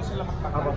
sila magtakal.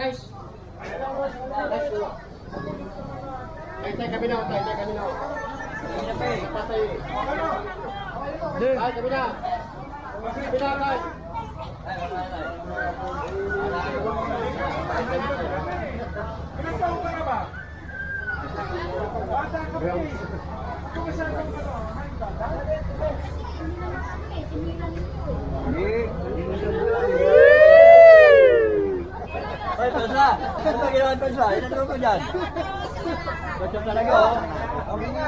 Guys. Tay kami na. Ay, kami na. Pinasawag ka na ba? Bata ka pa eh. Kumasal ka ba? Hoy, Tonsa! Ano ba ginawa ng Tonsa? Ano naman ko dyan? Bachok talaga, oh. Okay na.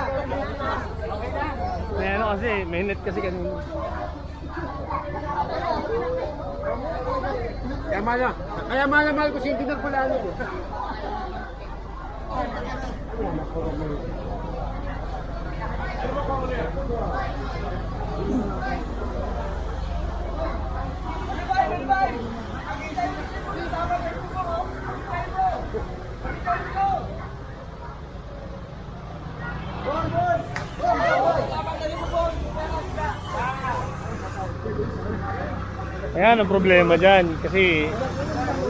May ano kasi, may net kasi kanina. Kaya mahal ko si Tinar pala ano. Ayan ang problema dyan kasi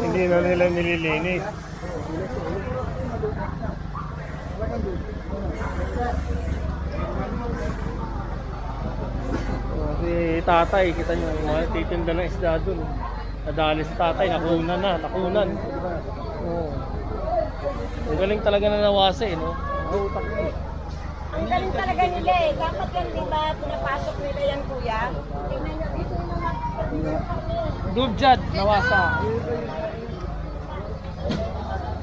hindi na nila nililinis. Si tatay, kita nyo, mga titinda ng isda dun. Nadali si tatay, nakunan. Oo. Ang galing talaga na nawasa eh, no? Ang galing talaga nila eh. Dapat yan, di ba, pinapasok nila yan, kuya? Tingnan nyo dito yung mga... Dubjad, nawasa.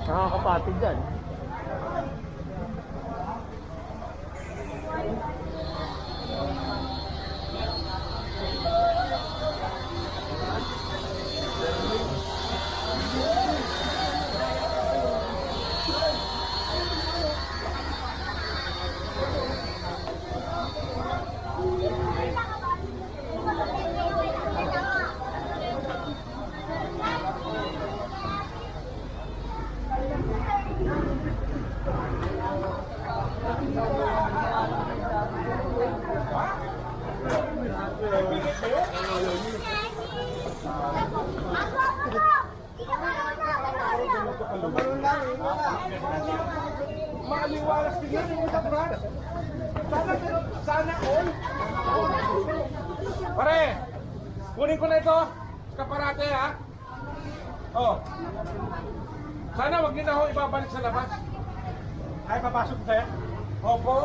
Nakakapatid dyan. Maliwalas tingnan yung ito, Brad. Sana all. Pare, kunin ko na ito. Kaparate, ha? Oh. Sana wag niyo na ako ibabalik sa labas. Ay, papasok tayo? Opo.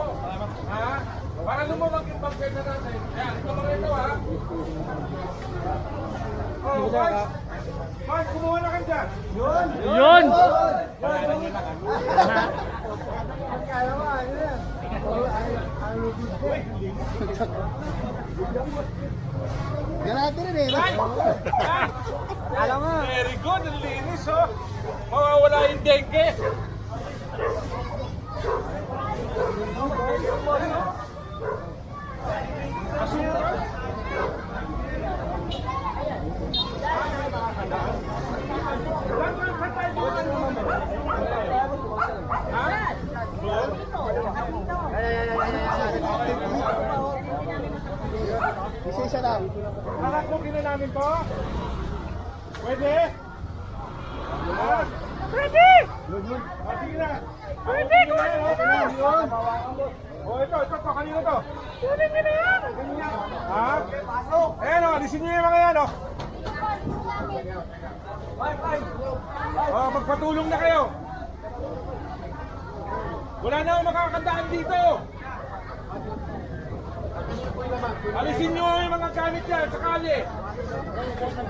Ha? Para lumawag yung pag-benta natin. Yan, ito mga ito, ha? Oh, Mike. Mike, kumuha na kayo dyan. Yun! Ganati rin eh. Alam mo. Very good, ang linis, oh. Mawawala yung dengue. Asukal. Isa-isa lang. Kakakukin na namin to. Pwede? Pwede! Sige na. Pwede! Oh, ito, kanino to? Pwede ka na yan! Ha? Ayan o, alisin niyo yung mga yan o. Oh, magpatulong na kayo. Wala na akong makakandaan dito. Alisin nyo yung mga gamit yan sa kali.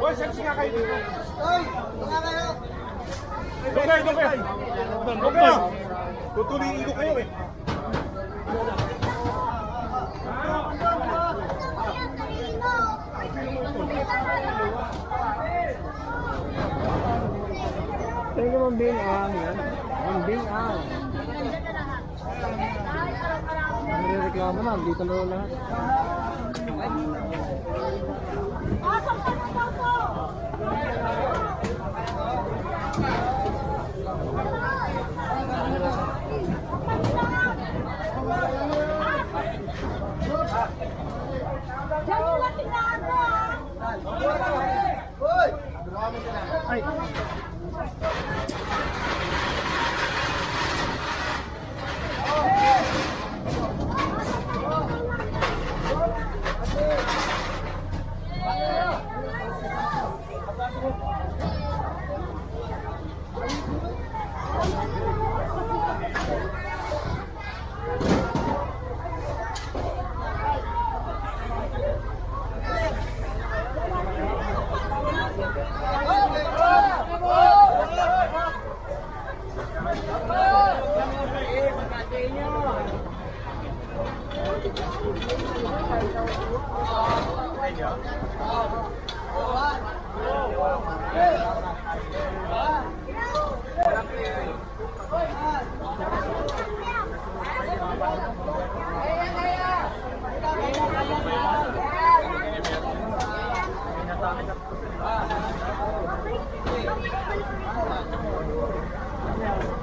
Boy, sensi nga kayo dito. Hoy! Mga kayo! Doon kayo. Tutuliin ko kayo eh. Tingnan mo ang binang yan. Ang binang. Nire-reklamo na, dito na lahat. Diyan yung latinaan mo, Ay!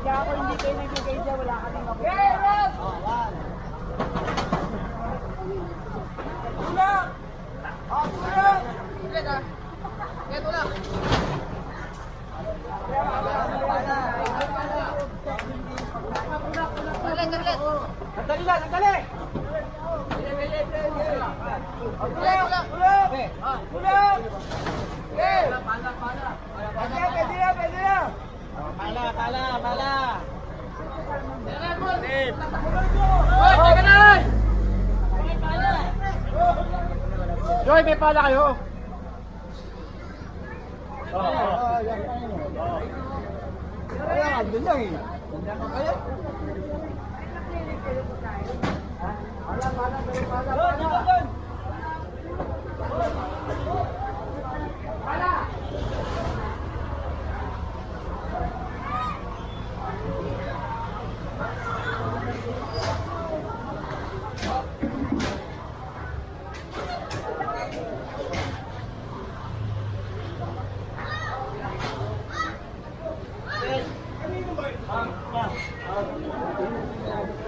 Kaya ako hindi kayo nagbigay dyan, wala ka nang mabuhay. Joy, may pala kayo.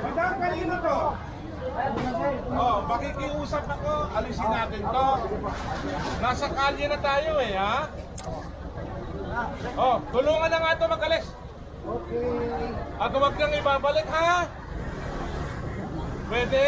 Madam, kanino to? Oh, makikiusap ako, alisin natin to. Nasa kalye na tayo eh, ha? Oh, tulungan na nga ito mag-alis. Okay. At huwag nang ibabalik, ha? Pwede?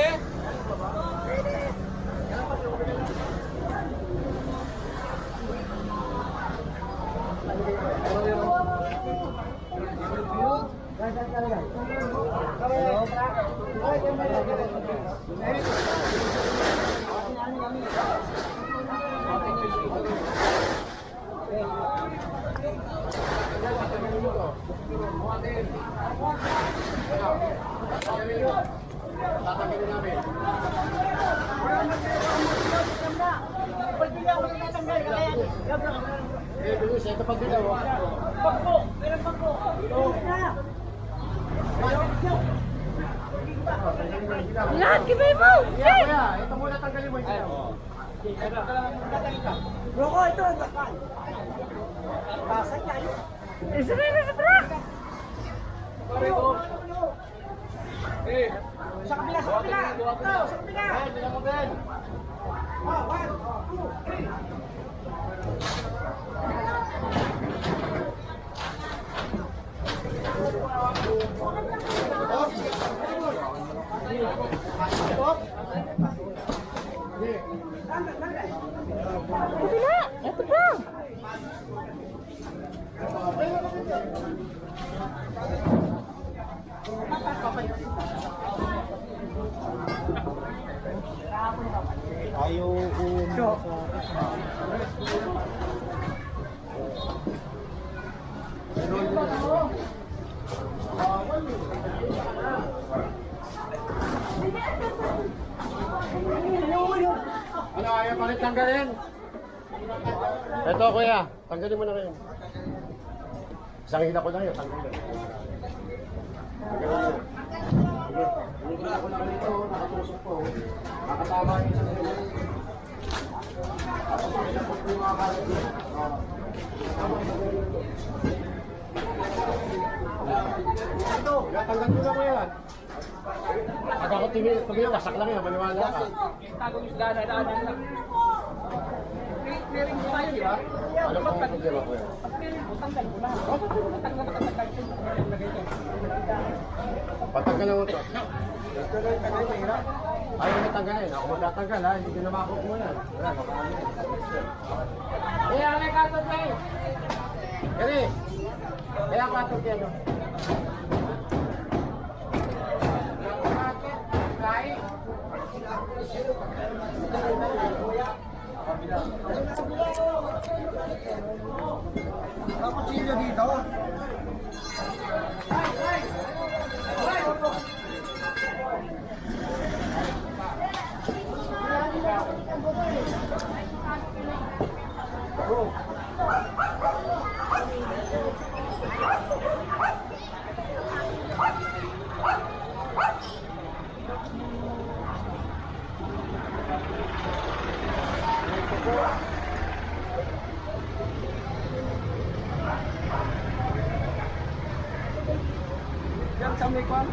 Lahat, gibay mo! Ito muna tanggalin mo ito. Roko, ito, dakan. Basa yan. Isa na sa truck! Sa kabila, sa kabila! Ito, sa kabila! Kabila! Ito pa! Ayaw umunod Ano, ayaw pa rin tanggalin? Ito kuya, tanggalin mo na ngayon. Isang hila ko lang yun, tanggalin. Tanggalin mo. Sige, ako na dito, nakatusok po. Nakatama yung isang hila. Tapos pinapot ko yung mga kalat dito. Ito, tanggalin mo na ko yan. Pag ako tumingin, wasak lang yun, maniwala ka. Tagong isda na daan lang. Clearing mo tayo, di ba? Ano pang problema ko yan? Clearing mo, tanggal mo na. Tanggal ko. Patanggal mo ito. Ayaw mo tanggalin. Ako magtatanggal ha. Hindi ko na makakot mo yan. Wala, makaano. Kaya may katot na eh. Kaya kaya katot yan. Kaputsilyo dito. Yan sa may kwan.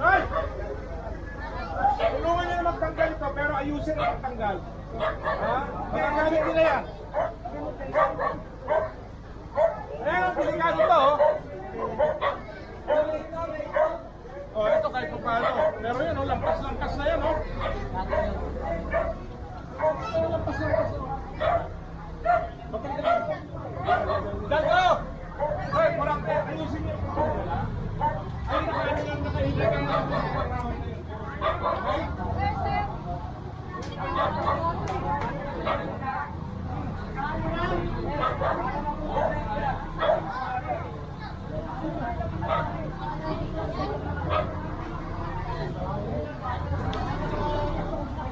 Ay! Tulungan nyo na magtanggal ito, pero ayusin ang magtanggal. Ha? Magagamit nila yan. Ayan ang delikado ito, oh. Oh, ito kahit paano. Pero yan, oh, lampas-lampas na yan, oh. Lampas-lampas, oh. Dago! Ay, parang ayusin nyo. Ay, nakahilig ang okay?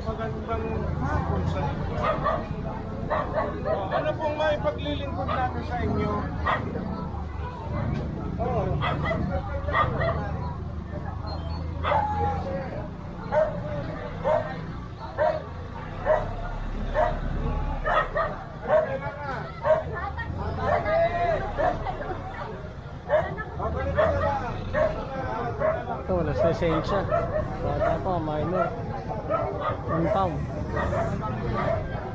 Magandang hapon sa inyo. Ano pong may paglilingkod natin sa inyo? Ito, wala sa lisensya. Bata pa, minor. 1 pound.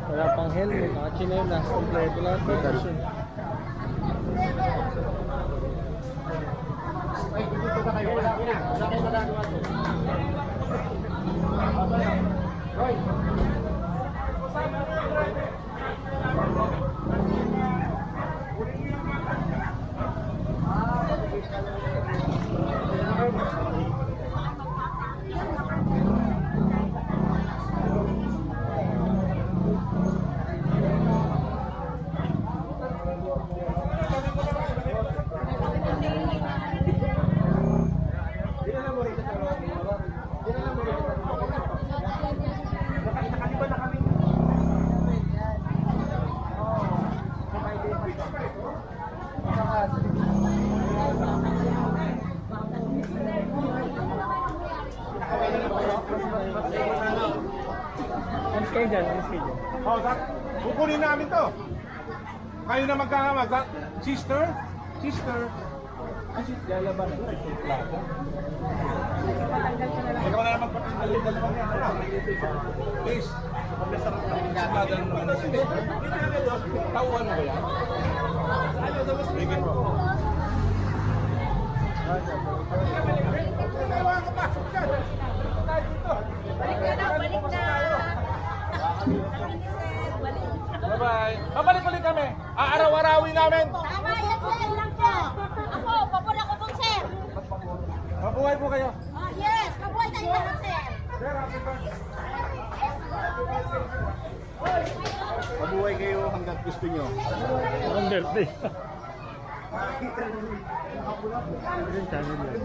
Wala pang helmet, nakachinelas, kompleto lahat. Ay, dito na kayo. Wala na. Wala kayo magagawa doon. Hoy! Alis kayo dyan, alis kayo dyan. Oh, kukunin namin to. Kayo na magkakamag. Sister? Sister? Lalaban. Ikaw na lang magpatanggal yung dalawang yan. Ano? Please. Sumagal mo na siya. Tauhan mo ba yan? Bigyan mo. Bye-bye. Babalik ulit kami. Aaraw-arawin namin. Tama yan, sir. Lang po. Ako, pabor ako po, sir. Mabuhay po kayo. Yes, mabuhay tayo lahat, sir. Sir, happy birthday. Mabuhay kayo hanggat gusto nyo. Ang birthday. Ilan channel yan?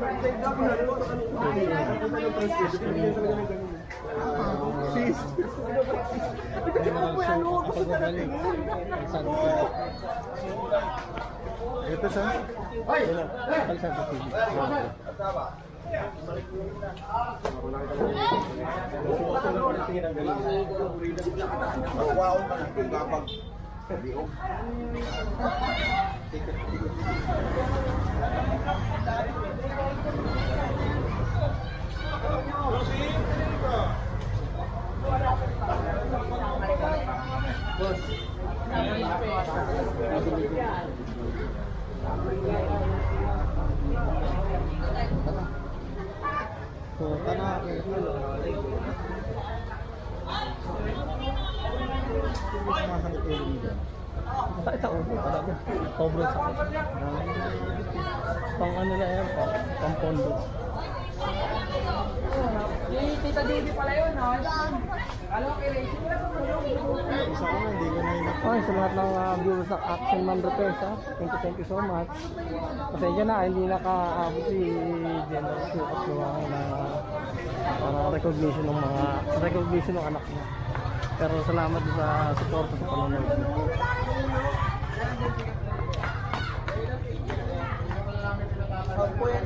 Sis. Ito sa? Pagsan sa TV. Wow, ang gabag. Sakit sa ulo talaga. Sobrang sakit. Pang ano na yan, pang pondo. Tita Didi pala yun, no? Alam ko, Isa ko, hindi ko na yun. Okay, sa lahat ng viewers ng Action Man Repairs, ha? Thank you so much. Pasensya na, hindi nakaabot si General Sukat na para recognition ng anak niya. Pero salamat sa suporta sa panonood niyo. Po yan,